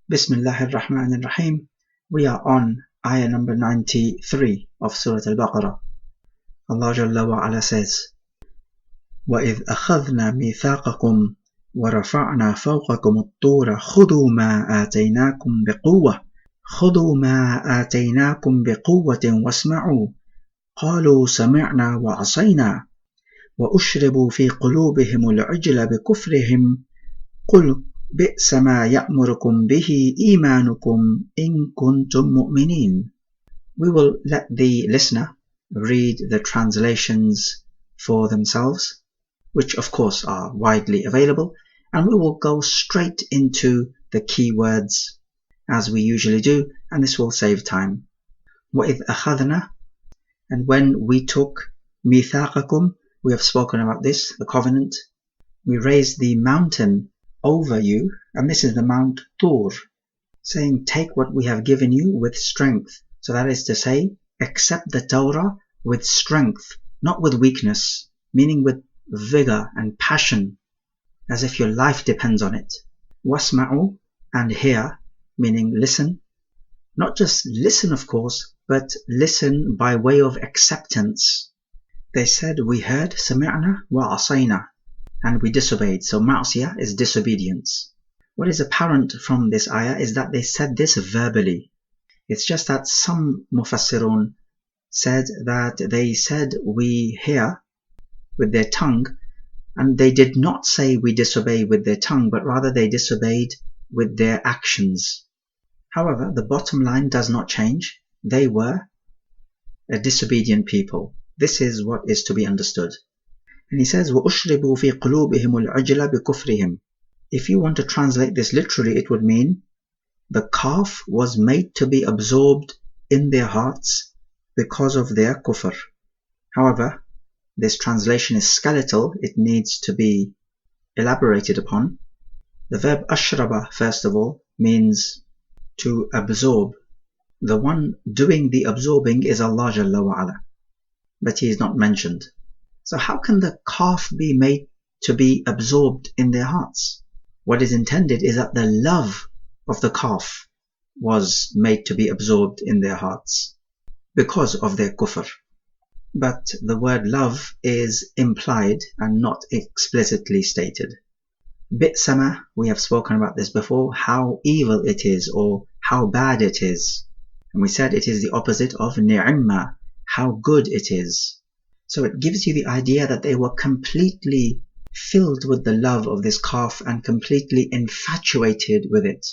Bismillahir Rahmanir Rahim. We are on ayah number 93 of Surah Al-Baqarah. Allah Jalla wa Ala says, وَإِذْ أَخَذْنَا مِيثَاقَكُمْ وَرَفَعْنَا فَوْقَكُمُ الطُّورَ خُذُوا مَا آتَيْنَاكُمْ بِقُوَّةٍ وَاسْمَعُوا قَالُوا سَمِعْنَا وَعَصَيْنَا وَأُشْرِبُوا فِي قُلُوبِهِمُ الْعِجْلَ بِكُفْرِهِمْ قُلْ بِئْسَ مَا يَأْمُرُكُمْ بِهِ إِيمَانُكُمْ إِن كُنتُم مُؤْمِنِينَ. We will let the listener read the translations for themselves, which of course are widely available, and we will go straight into the key words as we usually do, and this will save time. وَإِذْ أَخَذْنَا, and when we took مِيثَاقَكُمْ, we have spoken about this, the covenant. We raised the mountain over you, and this is the Mount Tur, saying take what we have given you with strength. So that is to say, accept the Torah with strength, not with weakness, meaning with vigor and passion, as if your life depends on it. Wasma'u, and hear, meaning listen. Not just listen, of course, but listen by way of acceptance. They said, we heard, sami'na wa asayna, and we disobeyed. So ma'siyah is disobedience. What is apparent from this ayah is that they said this verbally. It's just that some mufassirun said that they said we hear with their tongue, and they did not say we disobey with their tongue, but rather they disobeyed with their actions. However, the bottom line does not change. They were a disobedient people. This is what is to be understood. And he says, وَأُشْرِبُوا فِي قُلُوبِهِمُ الْعِجْلَ بِكُفْرِهِمْ. If you want to translate this literally, it would mean the calf was made to be absorbed in their hearts because of their kufr. However, this translation is skeletal. It needs to be elaborated upon. The verb ashraba, first of all, means to absorb. The one doing the absorbing is Allah Jalla wa Ala, but he is not mentioned. So how can the calf be made to be absorbed in their hearts? What is intended is that the love of the calf was made to be absorbed in their hearts because of their kufr. But the word love is implied and not explicitly stated. Bi'sama, we have spoken about this before, how evil it is or how bad it is. And we said it is the opposite of ni'imma, how good it is. So it gives you the idea that they were completely filled with the love of this calf and completely infatuated with it.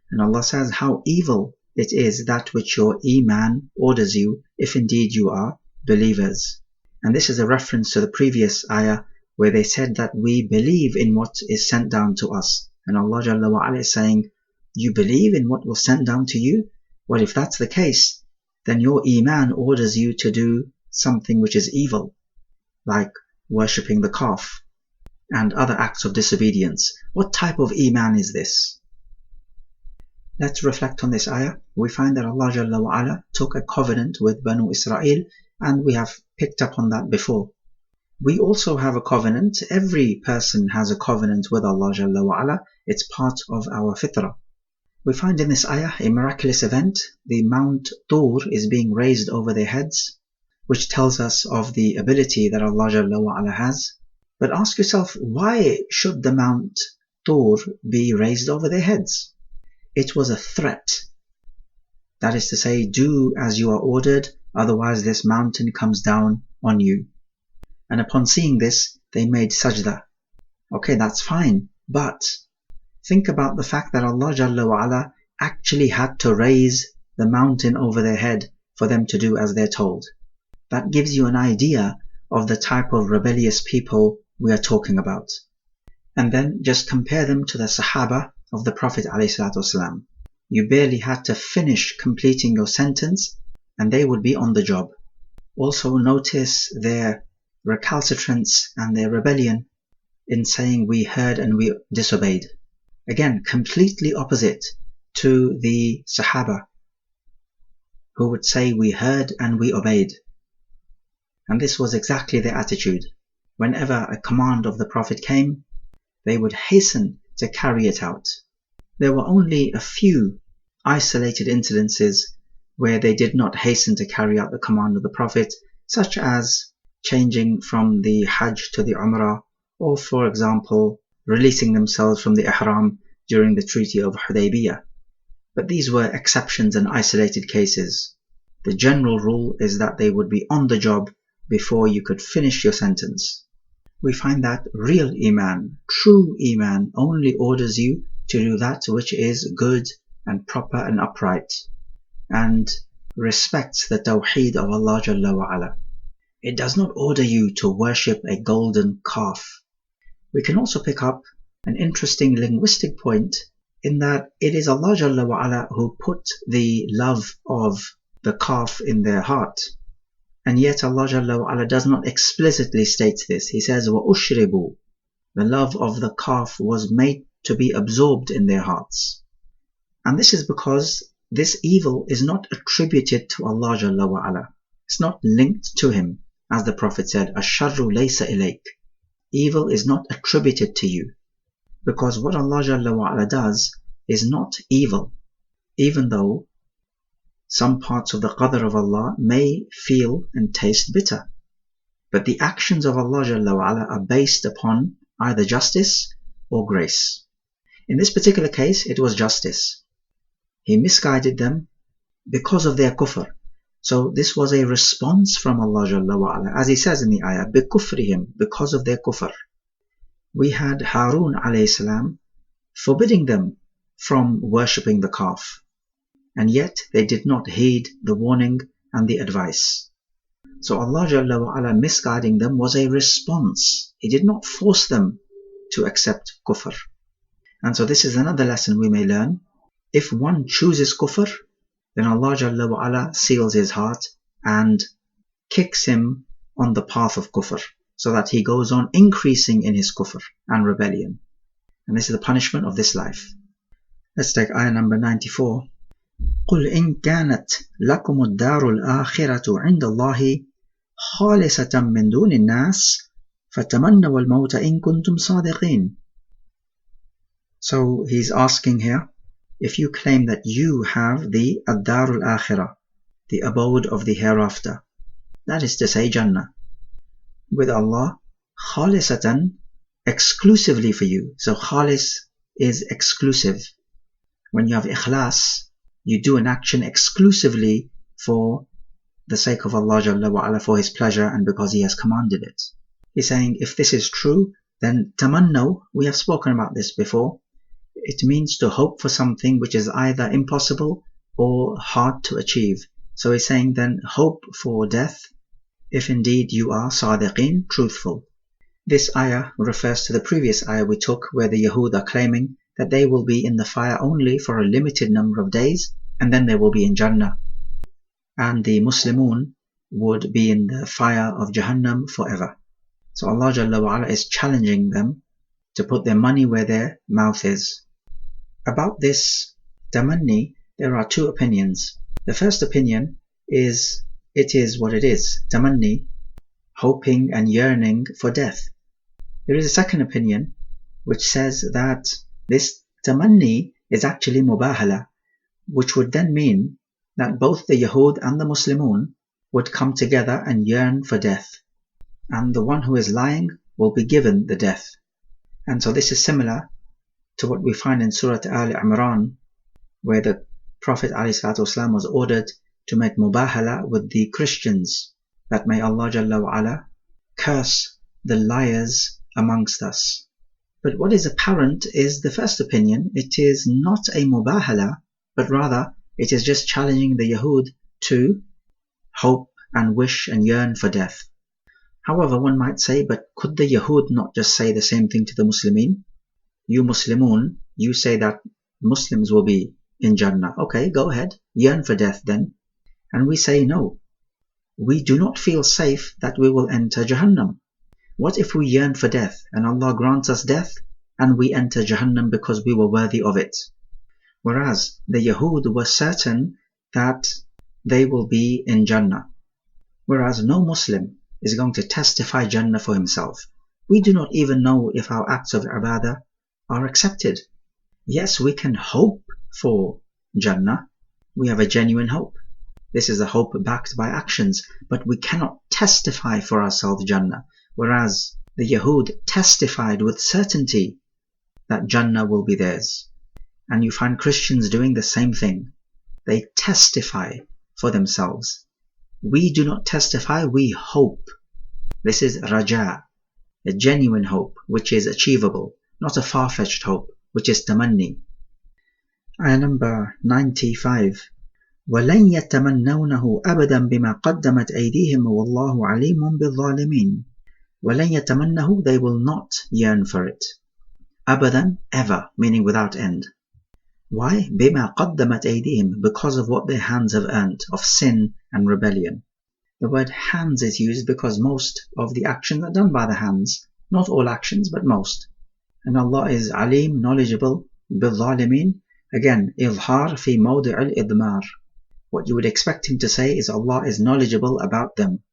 And Allah says how evil it is that which your iman orders you, if indeed you are believers. And this is a reference to the previous ayah where they said that we believe in what is sent down to us. And Allah Jalla wa Ala is saying, you believe in what was sent down to you? Well, if that's the case, then your iman orders you to do something which is evil, like worshipping the calf and other acts of disobedience. What type of iman is this? Let's reflect on this ayah. We find that Allah Jalla wa Ala took a covenant with Banu Israel, and we have picked up on that before. We also have a covenant. Every person has a covenant with Allah Jalla wa Ala. It's part of our fitrah. We find in this ayah a miraculous event. The Mount Tur is being raised over their heads, which tells us of the ability that Allah Jalla wa Ala has. But ask yourself, why should the Mount Tur be raised over their heads? It was a threat. That is to say, do as you are ordered, otherwise this mountain comes down on you. And upon seeing this, they made sajda. Okay, that's fine, but think about the fact that Allah Jalla wa Ala actually had to raise the mountain over their head for them to do as they're told. That gives you an idea of the type of rebellious people we are talking about. And then just compare them to the Sahaba of the Prophet ﷺ. You barely had to finish completing your sentence and they would be on the job. Also notice their recalcitrance and their rebellion in saying we heard and we disobeyed. Again, completely opposite to the Sahaba, who would say we heard and we obeyed. And this was exactly their attitude. Whenever a command of the Prophet came, they would hasten to carry it out. There were only a few isolated incidences where they did not hasten to carry out the command of the Prophet, such as changing from the Hajj to the Umrah, or for example, releasing themselves from the Ihram during the Treaty of Hudaybiyah. But these were exceptions and isolated cases. The general rule is that they would be on the job before you could finish your sentence. We find that real Iman, true Iman, only orders you to do that which is good and proper and upright, and respects the Tawheed of Allah Jalla wa Ala. It does not order you to worship a golden calf. We can also pick up an interesting linguistic point in that it is Allah Jalla wa Ala who put the love of the calf in their heart. And yet Allah Jalla wa Ala does not explicitly state this. He says, وَأُشْرِبُوا. The love of the calf was made to be absorbed in their hearts. And this is because this evil is not attributed to Allah Jalla wa Ala. It's not linked to Him. As the Prophet said, الشر ليس إليك. Evil is not attributed to you. Because what Allah Jalla wa Ala does is not evil, even though some parts of the qadr of Allah may feel and taste bitter. But the actions of Allah Jalla wa Ala are based upon either justice or grace. In this particular case, it was justice. He misguided them because of their kufr. So this was a response from Allah Jalla wa Ala, as He says in the ayah, بِكُفْرِهِمْ, because of their kufr. We had Harun alayhi salam forbidding them from worshipping the calf, and yet they did not heed the warning and the advice. So Allah Jalla wa Ala misguiding them was a response. He did not force them to accept kufr. And so this is another lesson we may learn. If one chooses kufr, then Allah Jalla wa Ala seals his heart and kicks him on the path of kufr, so that he goes on increasing in his kufr and rebellion. And this is the punishment of this life. Let's take ayah number 94. قُلْ إِنْ كَانَتْ لَكُمُ الدَّارُ الْآخِرَةُ عِنْدَ اللَّهِ خَالِصَةً مِّن دُونِ النَّاسِ فَتَمَنَّوُا الْمَوْتَ إِن كُنْتُمْ صَادِقِينَ. So he's asking here, if you claim that you have the ad-darul akhirah, the abode of the hereafter, that is to say Jannah, with Allah, khalisatan, exclusively for you. So khalis is exclusive. When you have ikhlas, you do an action exclusively for the sake of Allah Jalla wa Ala, for His pleasure and because He has commanded it. He's saying if this is true, then tamannaw, we have spoken about this before, it means to hope for something which is either impossible or hard to achieve. So he's saying then hope for death if indeed you are sadiqeen, truthful. This ayah refers to the previous ayah we took, where the Yahud are claiming that they will be in the fire only for a limited number of days and then they will be in Jannah. And the Muslimun would be in the fire of Jahannam forever. So Allah Jalla wa Ala is challenging them to put their money where their mouth is. About this tamanni, there are two opinions. The first opinion is it is what it is, tamanni, hoping and yearning for death. There is a second opinion which says that this tamanni is actually mubahala, which would then mean that both the Yahud and the Muslimun would come together and yearn for death, and the one who is lying will be given the death. And so this is similar to what we find in Surah Al-Imran, where the Prophet ﷺ was ordered to make mubahala with the Christians, that may Allah Jalla wa Ala curse the liars amongst us. But what is apparent is the first opinion. It is not a mubahala, but rather it is just challenging the Yahud to hope and wish and yearn for death. However, one might say, but could the Yahud not just say the same thing to the Muslimin? You Muslimun, you say that Muslims will be in Jannah. Okay, go ahead, yearn for death then. And we say no. We do not feel safe that we will enter Jahannam. What if we yearn for death and Allah grants us death and we enter Jahannam because we were worthy of it? Whereas the Yahud were certain that they will be in Jannah. Whereas no Muslim is going to testify Jannah for himself. We do not even know if our acts of ibadah are accepted. Yes, we can hope for Jannah. We have a genuine hope. This is a hope backed by actions, but we cannot testify for ourselves Jannah, whereas the Yahud testified with certainty that Jannah will be theirs. And you find Christians doing the same thing. They testify for themselves. We do not testify, we hope. This is raja, a genuine hope, which is achievable, not a far-fetched hope, which is tamanni. Ayah number 95. وَلَنْ يَتَمَنَّوْنَهُ أَبَدًا بِمَا قَدَّمَتْ أَيْدِيهِمْ وَاللَّهُ عَلِيمٌ بِالظَّالِمِينَ. وَلَنْ يَتَمَنَّهُ, they will not yearn for it. Abadan, ever, meaning without end. Why? بِمَا قَدَّمَتْ أَيْدِيهِمْ, because of what their hands have earned, of sin and rebellion. The word hands is used because most of the actions are done by the hands. Not all actions, but most. And Allah is alim, knowledgeable, بالظالمين. Again, إظهار في موضع الإضمار. What you would expect him to say is Allah is knowledgeable about them.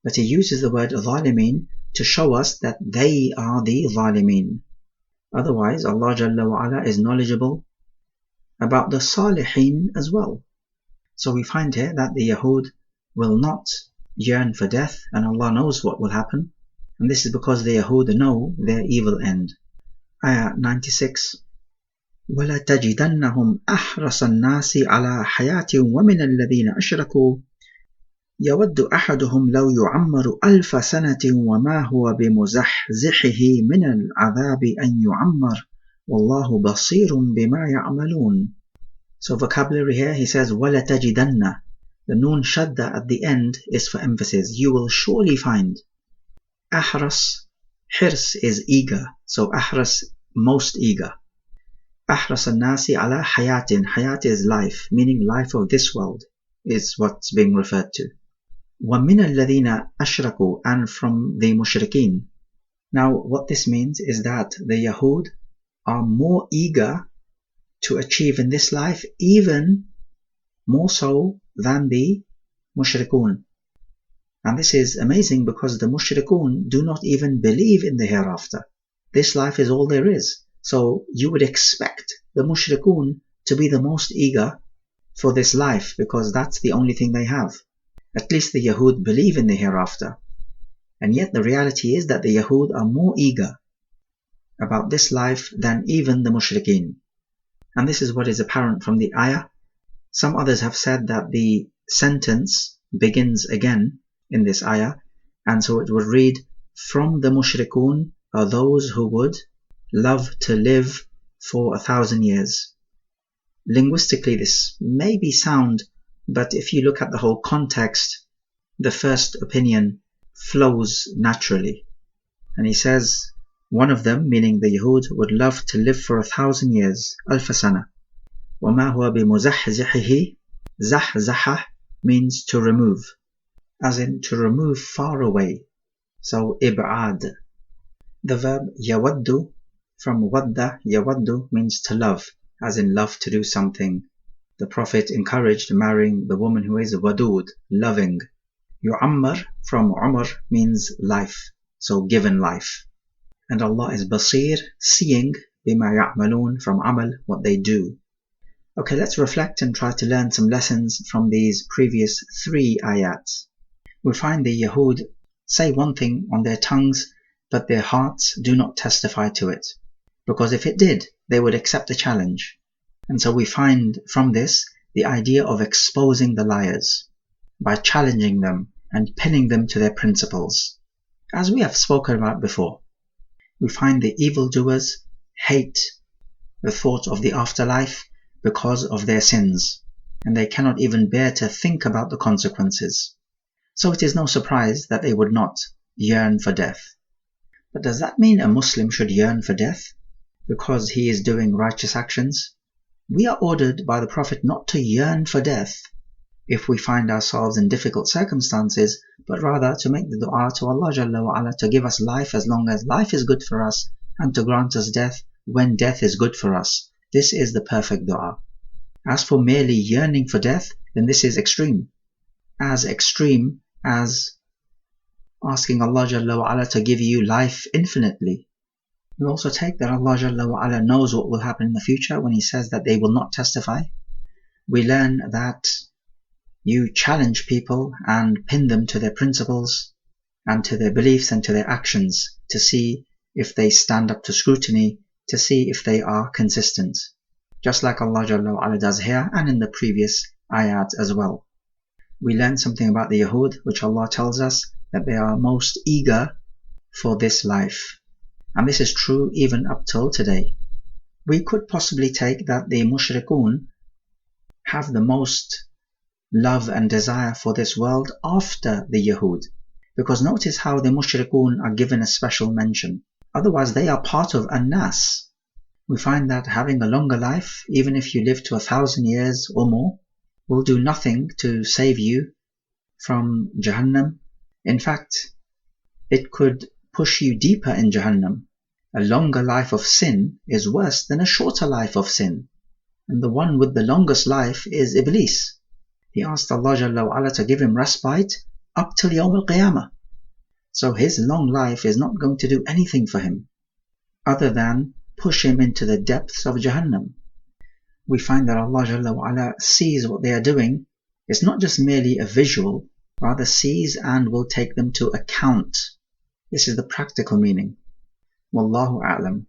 But he uses the word ظالمين to show us that they are the ظالمين. Otherwise, Allah Jalla wa Ala is knowledgeable about the Salihin as well. So we find here that the Yahud will not yearn for death, and Allah knows what will happen. And this is because the Yahud know their evil end. Ayah 96. وَلَتَجِدَنَّهُمْ أَحْرَصَ النَّاسِ عَلَى حَيَاةٍ وَمِنَ الَّذِينَ أَشْرَكُوا يَوَدُّ أَحَدُهُمْ لَوْ يُعَمَّرُ أَلْفَ سَنَةٍ وَمَا هُوَ بِمُزَحْزِحِهِ مِنَ الْعَذَابِ أَنْ يُعَمَّرَ وَاللَّهُ بَصِيرٌ بِمَا يَعْمَلُونَ. So vocabulary here, he says وَلَتَجِدَنَّ. The noon shadda at the end is for emphasis. You will surely find. Ahras, hirs is eager. So ahras, most eager. Ahras al-nasi ala hayatin. Hayat is life, meaning life of this world is what's being referred to. وَمِنَ الَّذِينَ أَشْرَكُوا, and from the mushrikeen. Now what this means is that the Yahud are more eager to achieve in this life, even more so than the mushrikun. And this is amazing because the mushrikun do not even believe in the hereafter. This life is all there is. So you would expect the mushrikun to be the most eager for this life because that's the only thing they have. At least the Yahud believe in the hereafter. And yet the reality is that the Yahud are more eager about this life than even the mushrikeen. And this is what is apparent from the ayah. Some others have said that the sentence begins again in this ayah, and so it would read, from the mushrikun are those who would love to live for 1,000 years. Linguistically this may be sound, but if you look at the whole context, the first opinion flows naturally. And he says, one of them, meaning the Yahud, would love to live for 1,000 years, alf sana. وَمَا هُوَ بِمُزَحْزِحِهِ. زَحْزَحَ means to remove, as in to remove far away. So ib'ad. The verb yawaddu, from wadda, yawaddu, means to love, as in love to do something. The Prophet encouraged marrying the woman who is wadud, loving. Yu'ammar, from umar, means life, so given life. And Allah is basir, seeing, bima ya'malun, from amal, what they do. Okay, let's reflect and try to learn some lessons from these previous 3 ayats. We find the Yahud say one thing on their tongues, but their hearts do not testify to it. Because if it did, they would accept the challenge. And so we find from this the idea of exposing the liars by challenging them and pinning them to their principles. As we have spoken about before, we find the evildoers hate the thought of the afterlife because of their sins, and they cannot even bear to think about the consequences. So it is no surprise that they would not yearn for death. But does that mean a Muslim should yearn for death because he is doing righteous actions? We are ordered by the Prophet not to yearn for death if we find ourselves in difficult circumstances, but rather to make the dua to Allah Jalla wa Ala to give us life as long as life is good for us, and to grant us death when death is good for us. This is the perfect dua. As for merely yearning for death, then this is extreme. As extreme as asking Allah Jalla wa Ala to give you life infinitely. We also take that Allah Jalla wa Ala knows what will happen in the future when He says that they will not testify. We learn that you challenge people and pin them to their principles and to their beliefs and to their actions to see if they stand up to scrutiny, to see if they are consistent. Just like Allah Jalla wa Ala does here and in the previous ayat as well. We learn something about the Yahud, which Allah tells us that they are most eager for this life. And this is true even up till today. We could possibly take that the mushrikun have the most love and desire for this world after the Yahud. Because notice how the mushrikun are given a special mention. Otherwise they are part of an-nas. We find that having a longer life, even if you live to 1,000 years or more, will do nothing to save you from Jahannam. In fact, it could push you deeper in Jahannam. A longer life of sin is worse than a shorter life of sin. And the one with the longest life is Iblis. He asked Allah Jalla wa Ala to give him respite up till Yawm al-Qiyamah. So his long life is not going to do anything for him other than push him into the depths of Jahannam. We find that Allah Jalla wa Ala sees what they are doing. It's not just merely a visual, rather sees and will take them to account. This is the practical meaning. Wallahu a'lam.